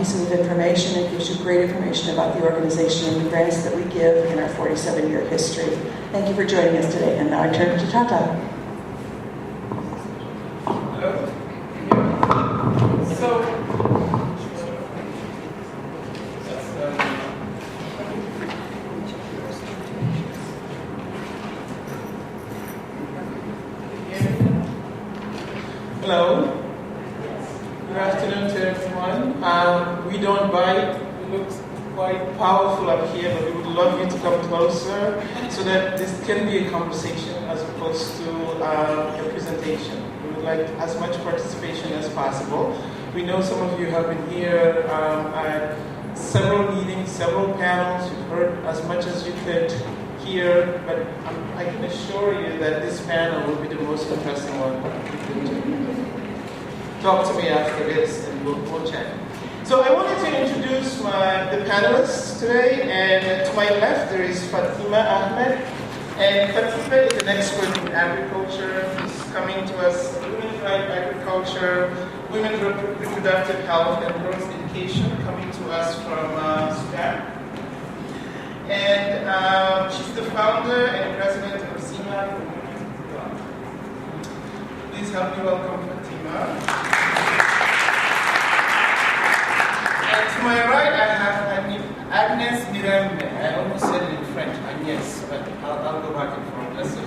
piece of information. It gives you great information about the organization and the grants that we give in our 47-year history. Thank you for joining us today. And now I turn to Tata. Hello. Hello. Good afternoon to everyone. We don't bite. We look quite powerful up here, but we would love you to come closer so that this can be a conversation as opposed to a presentation. We would like as much participation as possible. We know some of you have been here at several meetings, several panels. You've heard as much as you could hear, but I can assure you that this panel will be the most interesting one. Talk to me after this and we'll chat. So I wanted to introduce the panelists today, and to my left there is Fatima Ahmed, and Fatima is an expert in agriculture. She's coming to us women's right agriculture, women's reproductive health and girls education, coming to us from Sudan. And she's the founder and president of Zima. Please help me welcome Fatima. And to my right, I have Agnes Mirembe. I almost said it in French, Agnes, but I'll go back and forth. That's it.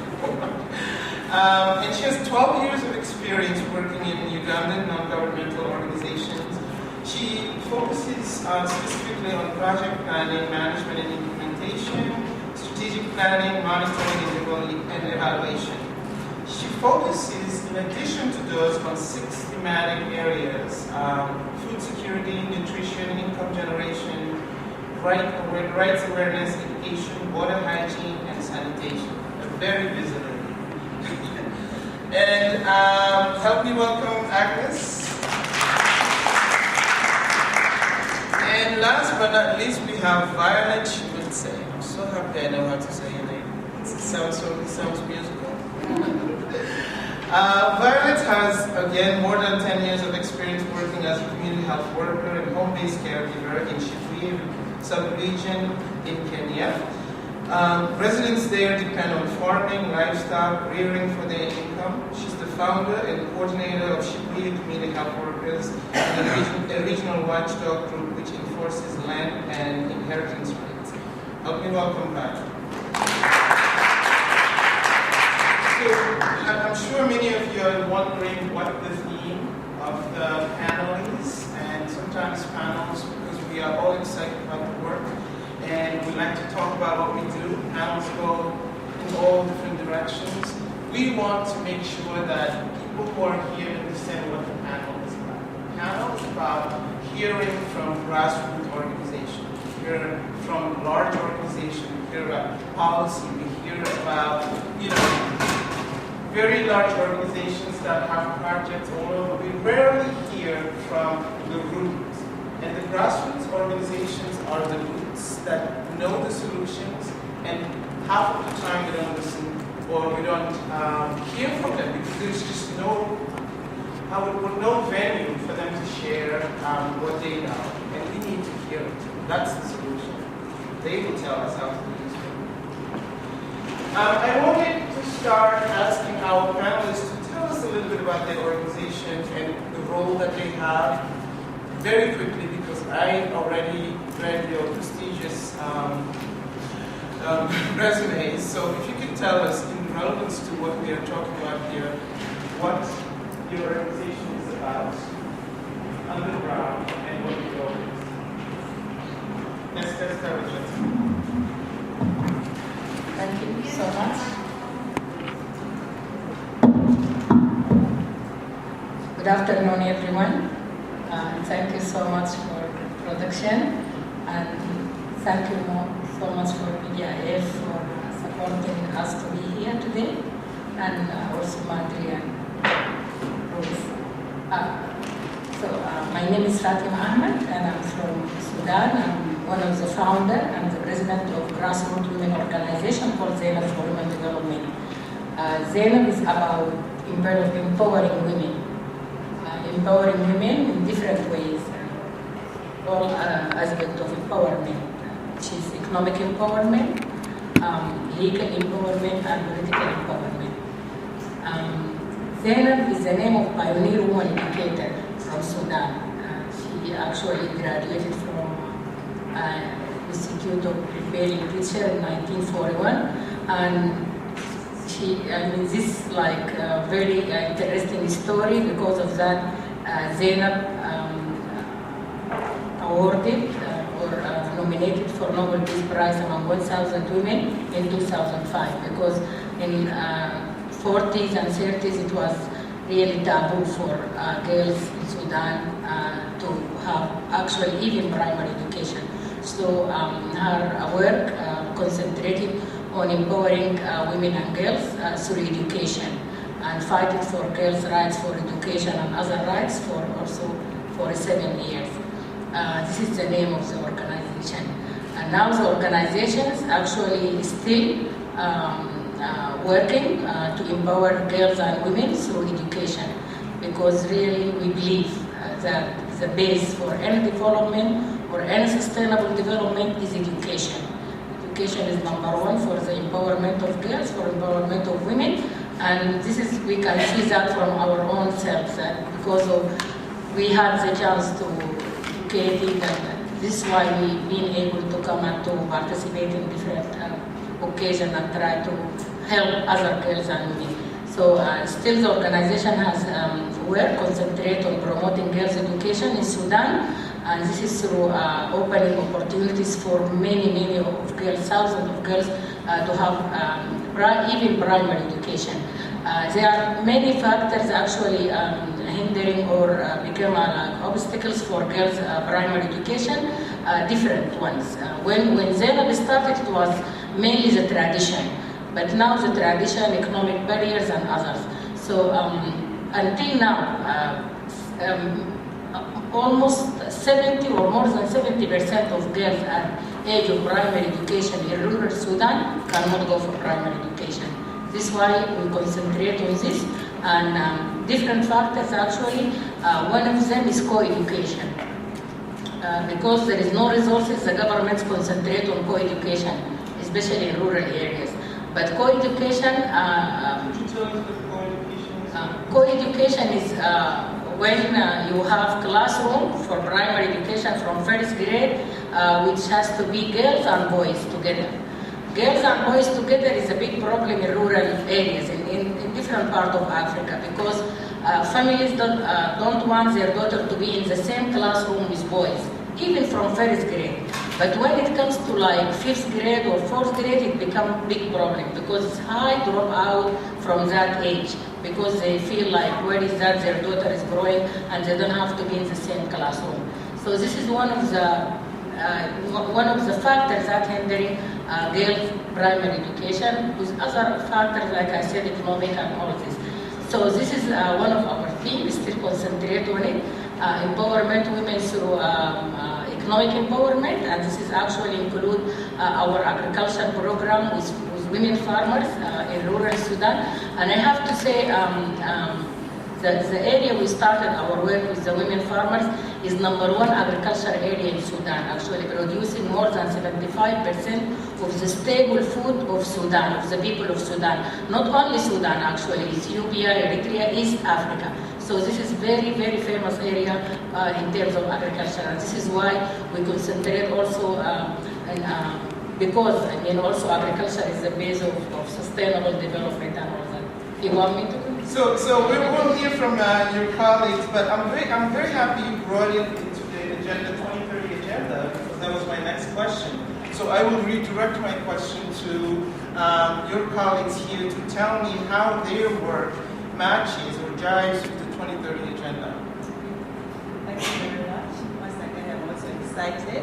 And she has 12 years of experience working in Ugandan non-governmental organizations. She focuses specifically on project planning, management and implementation, strategic planning, monitoring and evaluation. She focuses, in addition to those, on 6 thematic areas: food security, nutrition, income generation, rights awareness, education, water hygiene, and sanitation. A very busy lady. And help me welcome Agnes. And last but not least, we have Violet Schmitze. I'm so happy I know how to say your name. It sounds musical. Violet has, again, more than 10 years of experience working as a community health worker and home-based caregiver in Shibuya sub-region in Kenya. Residents there depend on farming, livestock, rearing for their income. She's the founder and coordinator of Shibuya Community Health Workers, a regional watchdog group which enforces land and inheritance rights. Help me welcome Violet. So, I'm sure many of you are wondering what the theme of the panel is, and sometimes panels, because we are all excited about the work, and we like to talk about what we do. Panels go in all different directions. We want to make sure that people who are here understand what the panel is about. The panel is about hearing from grassroots organizations, hear from large organizations, hear about policy, we hear about, very large organizations that have projects all over. We rarely hear from the roots. And the grassroots organizations are the roots that know the solutions, and half of the time we don't listen or we don't hear from them because there's just no venue for them to share what they know. And we need to hear it. That's the solution. They will tell us how to do this. I wanted to start asking our panelists to tell us a little bit about their organizations and the role that they have very quickly, because I already read your prestigious resumes. So if you could tell us, in relevance to what we are talking about here, what your organization is about, underground, and what you do. Let's start with you. Thank you so much. Good afternoon, everyone. Thank you so much for the production, and thank you so much for VGIF for supporting us to be here today, and also Madri and Ruth. My name is Fatima Ahmed, and I'm from Sudan. I'm one of the founder and the president of grassroots women organization called Zainab for Women Development. Zainab is about empowering women in different ways. all aspects of empowerment, which is economic empowerment, legal empowerment, and political empowerment. Zainab is the name of pioneer woman educator from Sudan. She actually graduated from Institute of Preparing Teacher in 1941, and this is like a very interesting story. Because of that, Zainab awarded or nominated for Nobel Peace Prize among 1,000 women in 2005, because in 40s and 30s it was really taboo for girls in Sudan to have actually even primary education. So her work concentrated on empowering women and girls through education, and fighting for girls' rights for education and other rights for also for 7 years. This is the name of the organization. And now the organization is actually still working to empower girls and women through education, because really we believe that the base for any development or any sustainable development is education. Education is number one for the empowerment of girls, for empowerment of women, and this is, we can see that from our own selves, because of we had the chance to educate it, and this is why we've been able to come and to participate in different occasions and try to help other girls and women. So still the organization has work concentrate on promoting girls' education in Sudan, and this is through opening opportunities for many of girls, thousands of girls to have even primary education. There are many factors actually hindering or become obstacles for girls' primary education, different ones. When Zainab started, it was mainly the tradition, but now the tradition, economic barriers, and others. So until now, almost 70 or more than 70% of girls at age of primary education in rural Sudan cannot go for primary education. This is why we concentrate on this, and different factors actually. One of them is co-education. Because there is no resources, the governments concentrate on co-education, especially in rural areas. But co-education, co-education is when you have classroom for primary education from first grade, which has to be girls and boys together. Girls and boys together is a big problem in rural areas, in different parts of Africa, because families don't want their daughter to be in the same classroom with boys, even from first grade. But when it comes to like 5th grade or 4th grade, it becomes a big problem, because it's high dropout from that age, because they feel like where is that their daughter is growing and they don't have to be in the same classroom. So this is one of the factors that hindering girls' primary education, with other factors like I said, economic and all of this. So this is one of our themes, still concentrate on it, empowerment women through economic empowerment, and this is actually include our agriculture program with women farmers in rural Sudan. And I have to say the area we started our work with the women farmers is #1 agriculture area in Sudan, actually producing more than 75% of the staple food of Sudan, of the people of Sudan. Not only Sudan, actually, Ethiopia, Eritrea, East Africa. So this is very famous area in terms of agriculture. And this is why we concentrate also, because also agriculture is the base of sustainable development and all that. You want me to? So we will hear from your colleagues, but I'm very happy you brought it into the agenda 2030 agenda, because that was my next question. So I will redirect my question to your colleagues here to tell me how their work matches or jives with the 2030 agenda. Thank you very much. Once again, I'm also excited.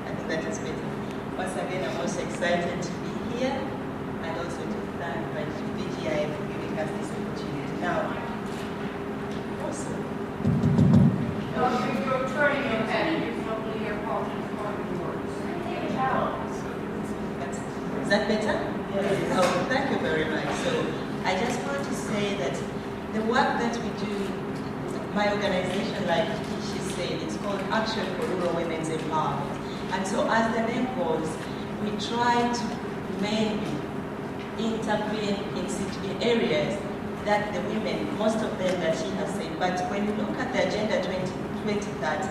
I think that is better. Once again, I'm also excited to be here, and also to thank VGIF for giving us this opportunity. Now, awesome. No, you're turning your head and you're probably your apologies for the words. Is that better? Yes. Oh, thank you very much. So I just want to say that the work that we do, my organization, like she said, it's called Action for Rural Women's Empowerment. And so as the name goes, we try to mainly intervene in areas that the women, most of them that she has said, but when you look at the Agenda 2030,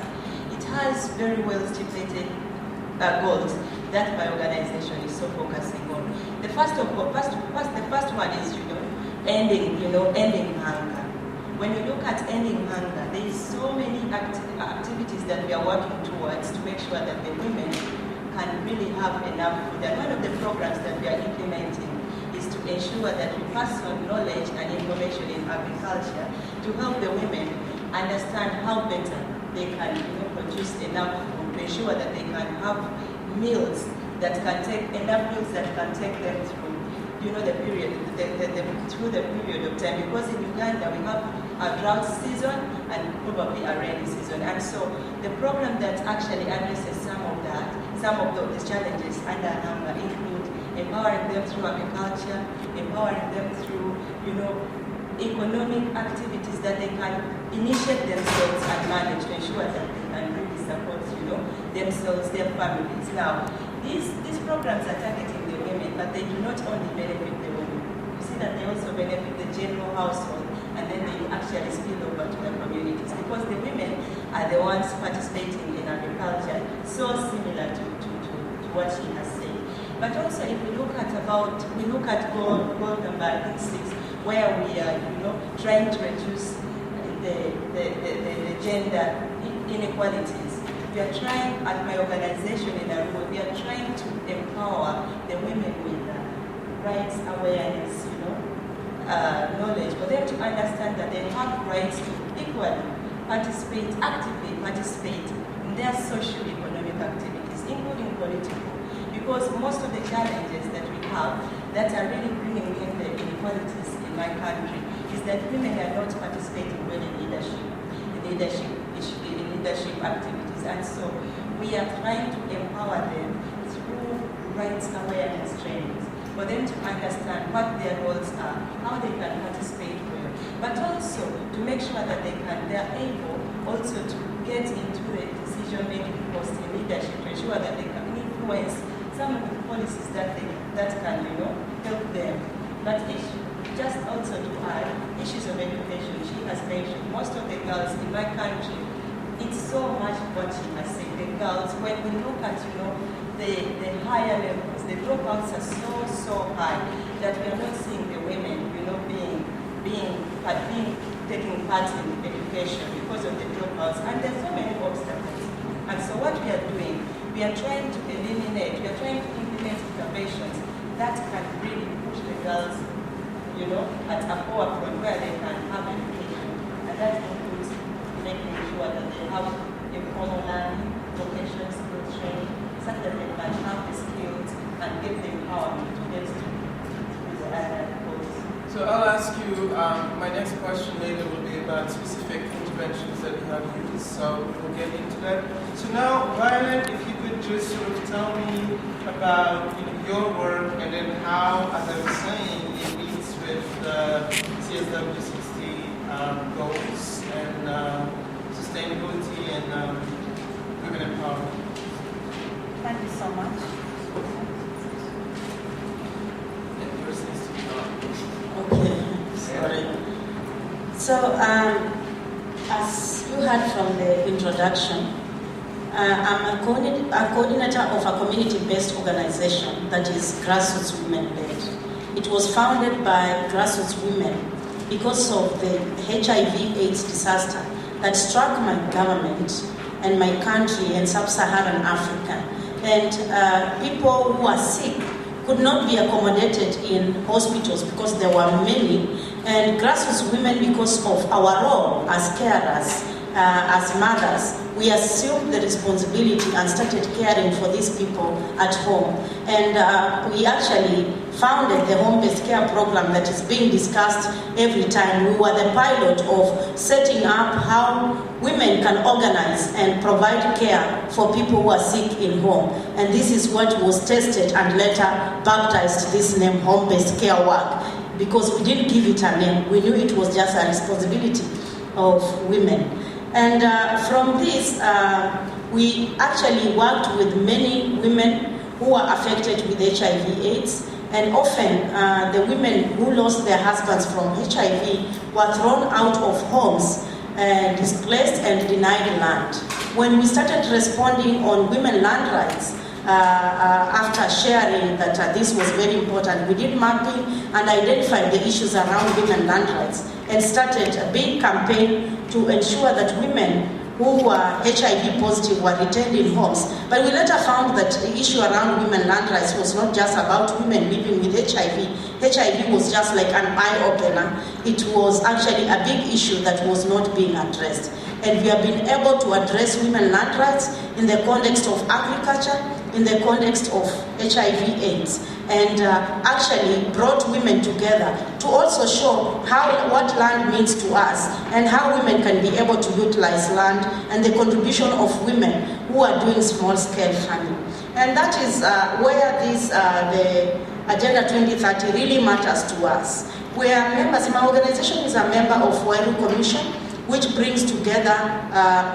it has very well stipulated goals that my organization is so focusing on. The first one is, ending hunger. When you look at ending hunger, there is so many activities that we are working towards to make sure that the women can really have enough food. And one of the programs that we are implementing is to ensure that we pass on knowledge and information in agriculture to help the women understand how better they can produce enough food, to ensure that they can have meals that can take enough meals that can take them through the period, through the period of time. Because in Uganda we have a drought season and probably a rainy season. And so the program that actually addresses some of those challenges under hunger include empowering them through agriculture, empowering them through, economic activities that they can initiate themselves and manage to ensure that they can really support, themselves, their families. Now, these programs are targeting the women, but they do not only benefit the women. You see that they also benefit the general household, and then they actually spill over to the communities, because the women are the ones participating in agriculture, so similar to what she has said. But also, if we look at goal number 6, where we are, trying to reduce the gender inequalities. We are trying, at my organization in Arua, we are trying to empower the women with rights awareness, knowledge, for them to understand that they have rights to equally actively participate in their socio-economic activities, including political. Because most of the challenges that we have that are really bringing in the inequalities in my country is that women are not participating well in leadership activities. And so we are trying to empower them through rights awareness trainings, for them to understand what their roles are, how they can participate well, but also to make sure that they are able also to get into the decision-making post in leadership, to ensure that they can influence some of the policies that can, help them. But just also to add, issues of education, she has mentioned, most of the girls in my country, it's so much what she has said. The girls, when we look at, the higher levels, the dropouts are so high that we are not seeing the women, taking part in education because of the dropouts. And there's so many obstacles. And so what we are doing, we are trying to eliminate, we are trying to implement interventions that can really push the girls, at a forefront where they can have education. And that includes making sure that they have informal learning, vocational skills training, such that they can have the skills and get the empowerment to get to the other goals. So I'll ask you, my next question later will be about specific interventions that you have used, so we'll get into that. So now, Violet, if you could just sort of tell me about your work and then how, as I was saying, it meets with CSW60 goals and sustainability and women empowerment. Thank you so much. Okay, sorry. So, as you heard from the introduction, I'm a coordinator of a community-based organization that is grassroots women-led. It was founded by grassroots women because of the HIV/AIDS disaster that struck my government and my country in sub-Saharan Africa. And people who are sick could not be accommodated in hospitals because there were many. And grassroots women, because of our role as carers, as mothers, we assumed the responsibility and started caring for these people at home. And we actually founded the home-based care program that is being discussed every time. We were the pilot of setting up how women can organize and provide care for people who are sick in home. And this is what was tested and later baptized this name, home-based care work, because we didn't give it a name. We knew it was just a responsibility of women. And from this, we actually worked with many women who are affected with HIV/AIDS. And often, the women who lost their husbands from HIV were thrown out of homes, displaced and denied land. When we started responding on women land rights, after sharing that this was very important, we did mapping and identified the issues around women land rights and started a big campaign to ensure that women who were HIV positive were retained in homes. But we later found that the issue around women land rights was not just about women living with HIV. HIV was just like an eye-opener. It was actually a big issue that was not being addressed. And we have been able to address women land rights in the context of agriculture, in the context of HIV/AIDS, and actually brought women together to also show what land means to us and how women can be able to utilize land and the contribution of women who are doing small-scale farming. And that is where the Agenda 2030 really matters to us. We are members, my organization is a member of Wairu Commission, which brings together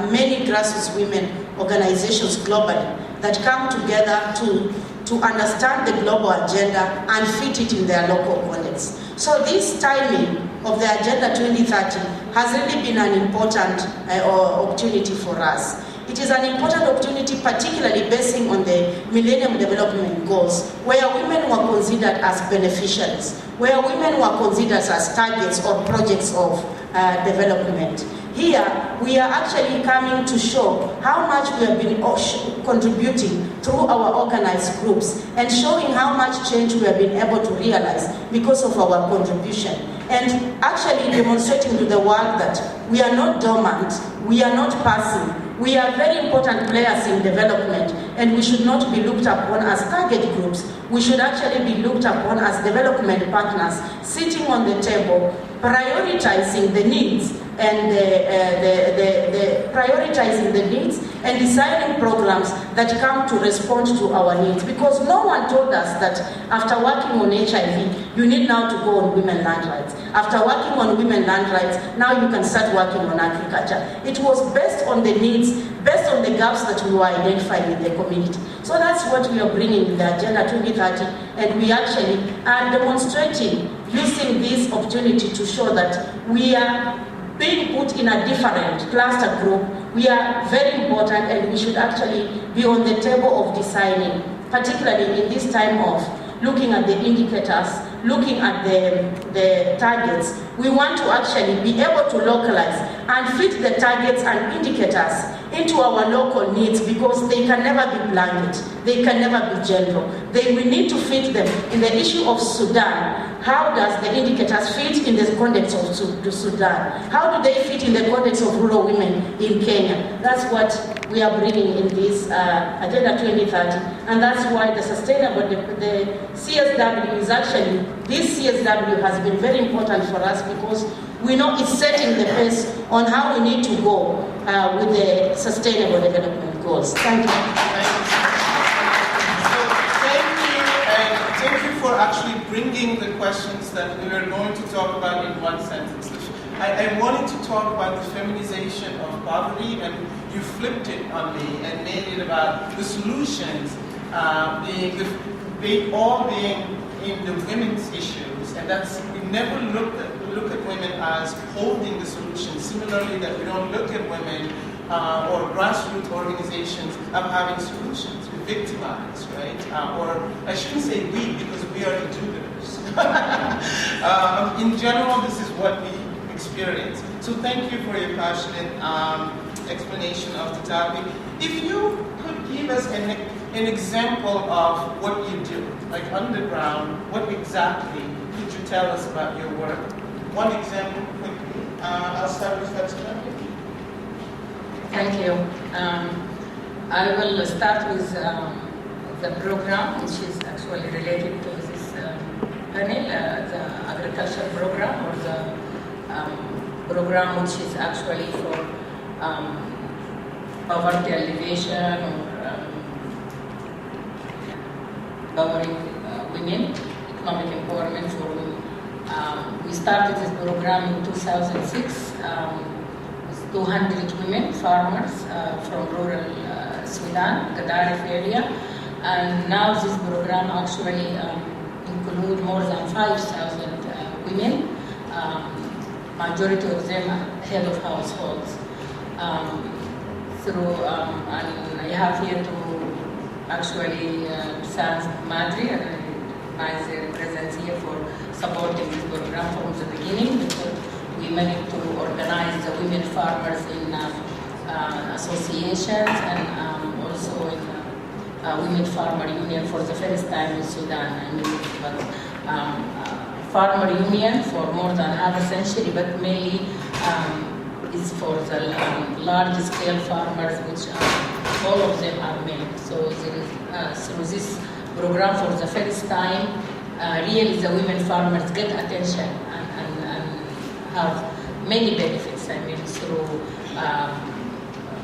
many grassroots women organizations globally that come together to understand the global agenda and fit it in their local context. So this timing of the Agenda 2030 has really been an important opportunity for us. It is an important opportunity, particularly basing on the Millennium Development Goals, where women were considered as beneficiaries, where women were considered as targets or projects of development. Here, we are actually coming to show how much we have been contributing through our organized groups and showing how much change we have been able to realize because of our contribution. And actually demonstrating to the world that we are not dormant, we are not passive, we are very important players in development, and we should not be looked upon as target groups. We should actually be looked upon as development partners, sitting on the table, prioritizing the needs and prioritizing the needs and designing programs that come to respond to our needs. Because no one told us that after working on HIV, you need now to go on women land rights. After working on women land rights, now you can start working on agriculture. It was based on the needs, based on the gaps that we were identifying in the community. So that's what we are bringing in the Agenda 2030, and we actually are demonstrating using this opportunity to show that we are being put in a different cluster group. We are very important, and we should actually be on the table of designing, particularly in this time of looking at the indicators, looking at the targets. We want to actually be able to localize and fit the targets and indicators into our local needs, because they can never be blanket, they can never be general. We need to fit them. In the issue of Sudan, how does the indicators fit in the context of Sudan? How do they fit in the context of rural women in Kenya? That's what we are bringing in this Agenda 2030, and that's why the sustainable, the CSW is actually, this CSW has been very important for us, because we know it's setting the pace on how we need to go with the Sustainable Development Goals. Thank you. Thank you for actually bringing the questions that we were going to talk about in one sentence. I wanted to talk about the feminization of poverty, and you flipped it on me and made it about the solutions being in the women's issues, and that's, we never look at women as holding the solution. Similarly, that we don't look at women or grassroots organizations of having solutions. We victimize, right? Or I shouldn't say we, because we are the do-gooders. In general, this is what we experience. So thank you for your passionate explanation of the topic. If you could give us an example of what you do, like underground, what exactly could you tell us about your work? One example quickly. I'll start with Fatima. Thank you. I will start with the program, which is actually related to this panel, the agriculture program, or the program which is actually for poverty alleviation or empowering women, economic empowerment for women. We started this program in 2006 with 200 women farmers from rural Sudan, Gadaref area. And now this program actually include more than 5,000 women. Majority of them are head of households. And I have here to actually thank Madri and recognize their presence here for supporting this program from the beginning, because we managed to organize the women farmers in associations and also in Women Farmer Union for the first time in Sudan. I mean, farmer union for more than half a century, but mainly is for the large-scale farmers, which all of them are men. So there is, through this program for the first time, really the women farmers get attention and have many benefits. I mean, through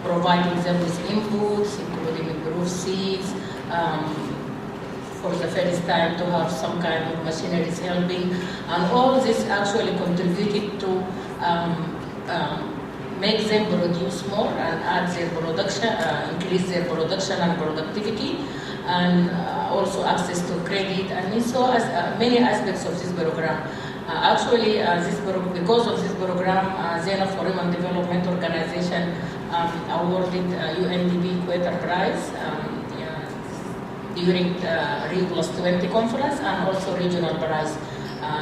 providing them with inputs, including improved seeds, for the first time to have some kind of machineries helping, and all this actually contributed to make them produce more and add their production, increase their production and productivity, and also access to credit, and so as many aspects of this program. Because of this program, Zena for Human Development Organization awarded UNDP Equator Prize during Rio Plus 20 conference, and also regional prize.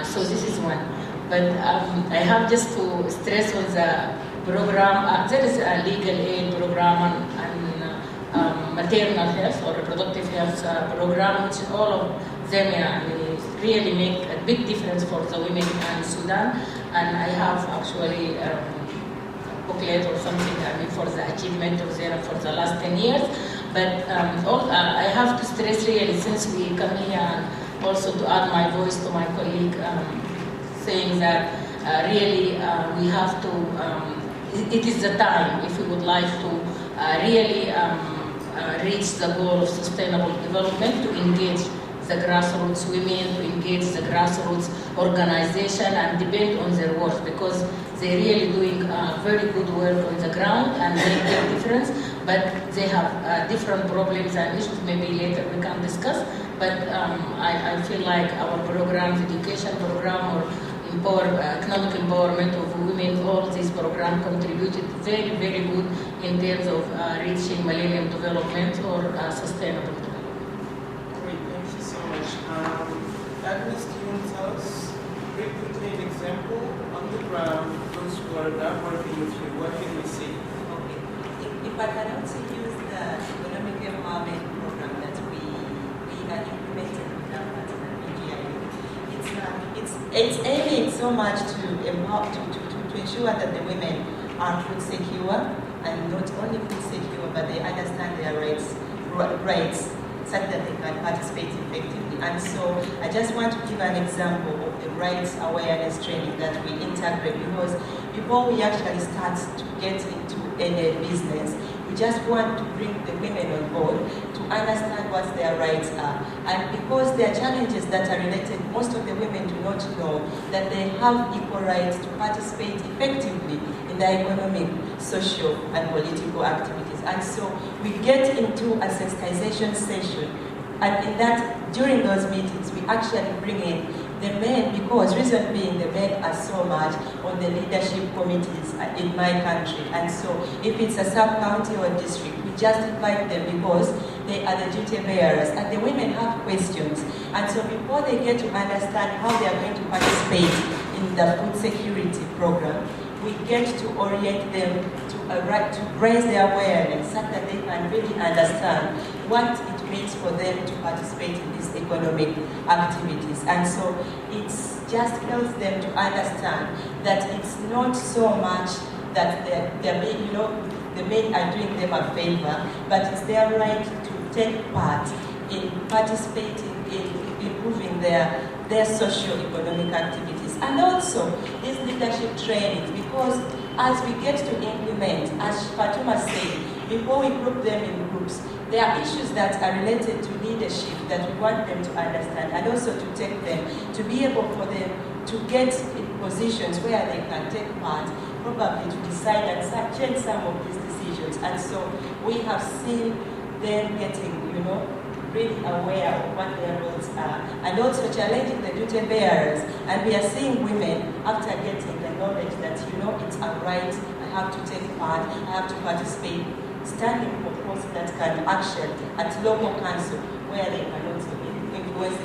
So this is one. But I have just to stress on the program. There is a legal aid program and maternal health or reproductive health program, which all of them really make a big difference for the women in Sudan. And I have actually a booklet or something for the achievement of them for the last 10 years. But I have to stress really, since we come here, and also to add my voice to my colleague, saying that really we have to, it is the time, if we would like to really reach the goal of sustainable development, to engage the grassroots women, to engage the grassroots organization and depend on their work, because they're really doing very good work on the ground and make a difference, but they have different problems and issues maybe later we can discuss. But I feel like our programs, education program or economic empowerment of women, all these programs contributed very, very good in terms of reaching Millennium Development or sustainable development. Great, thank you so much. Agnes, do you want to tell us very quickly an example on the ground, those who are not working with you, what can we see? Okay. If I can also use the economic empowerment program that we had implemented with our partner VGIF, it's aiming so much to empower, to ensure that the women are food secure, and not only food secure, but they understand their rights such that they can participate effectively. And so I just want to give an example of the rights awareness training that we integrate, because before we actually start to get into any business, we just want to bring the women on board to understand what their rights are. And because there are challenges that are related, most of the women do not know that they have equal rights to participate effectively in the economic, social, and political activities. And so we get into a sensitization session, and in that, during those meetings, we actually bring in the men, because reason being the men are so much on the leadership committees in my country. And so if it's a sub-county or district, we just invite them because they are the duty bearers, and the women have questions. And so before they get to understand how they are going to participate in the food security program, we get to orient them to raise their awareness so that they can really understand what it means for them to participate in these economic activities. And so it just helps them to understand that it's not so much that the men are doing them a favor, but it's their right to take part in participating in improving their socio-economic activities. And also these leadership trainings, because as we get to implement, as Fatuma said, before we group them in groups, there are issues that are related to leadership that we want them to understand, and also to take them, to be able for them to get in positions where they can take part probably to decide and change some of these decisions. And so we have seen them getting, really aware of what their roles are, and also challenging the duty bearers. And we are seeing women, after getting the knowledge that, it's a right, I have to take part, I have to participate, standing for posts that can action at local council, where they can also influence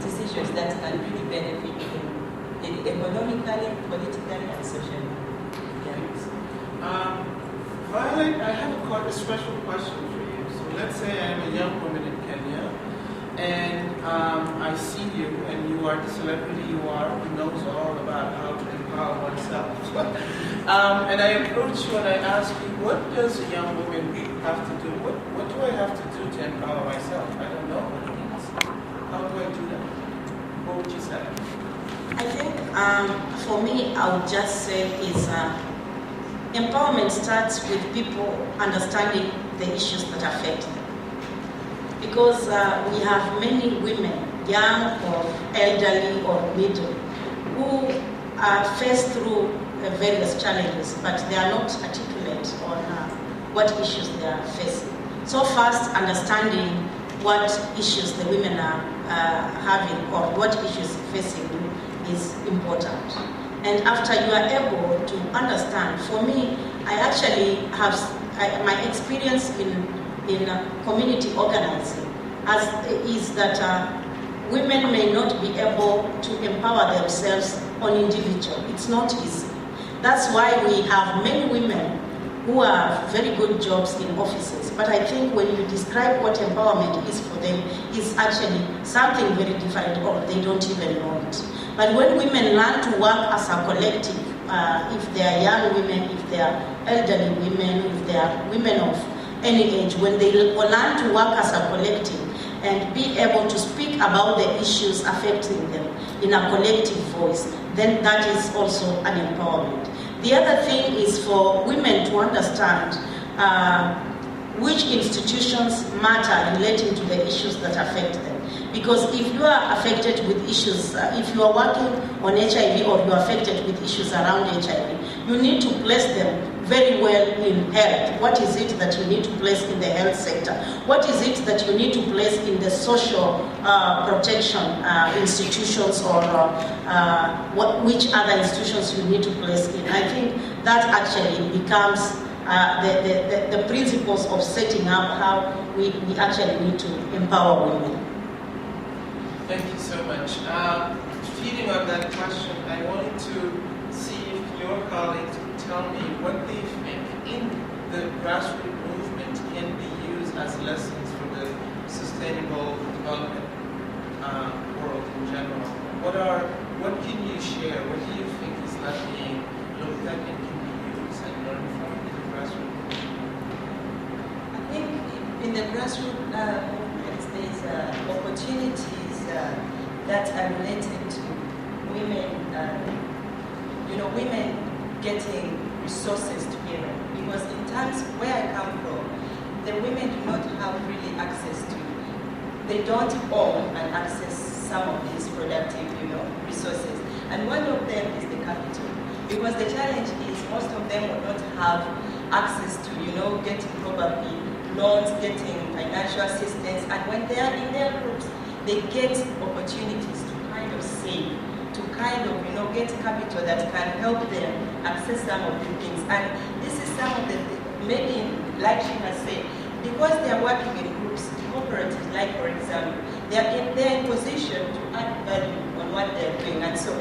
decisions that can really benefit them economically, politically, and socially. Violet, I have a special question for you. So let's say I'm a young woman in Kenya, and I see you, and you are the celebrity you are, who knows all about how to empower oneself. And I approach you and I ask you, what does a young woman have to do? What do I have to do to empower myself? I don't know what it is. How do I do that? What would you say? I think for me, I would just say is empowerment starts with people understanding the issues that affect them. Because we have many women, young or elderly or middle, who are faced through various challenges, but they are not articulate on what issues they are facing. So first, understanding what issues the women are having or what issues facing is important. And after you are able to understand, for me, I actually have my experience in community organizing is that women may not be able to empower themselves on individual. It's not easy. That's why we have many women who are very good jobs in offices. But I think when you describe what empowerment is for them, it's actually something very different, or they don't even know it. But when women learn to work as a collective, if they are young women, if they are elderly women, if they are women of any age, when they learn to work as a collective and be able to speak about the issues affecting them in a collective voice, then that is also an empowerment. The other thing is for women to understand which institutions matter relating to the issues that affect them. Because if you are affected with issues, if you are working on HIV or you are affected with issues around HIV, you need to place them very well in health. What is it that you need to place in the health sector? What is it that you need to place in the social protection institutions, or which other institutions you need to place in? I think that actually becomes the principles of setting up how we actually need to empower women. Thank you so much. Feeding on that question, I wanted to see if your colleagues would tell me what they think in the grassroots movement can be used as lessons for the sustainable development world in general. What can you share? What do you think is not being looked at and can be used and learned from in the grassroots movement? I think in the grassroots movement, there's opportunities that are related to women, women getting resources together. Because in times where I come from, the women do not have really access to, they don't own and access some of these productive, resources. And one of them is the capital. Because the challenge is most of them will not have access to, getting probably loans, getting financial assistance. And when they are in their groups, they get opportunities to kind of save, to kind of, get capital that can help them access some of the things. And this is some of the, maybe, like she has said, because they are working in groups, cooperatives, like for example, they are in position to add value on what they are doing. And so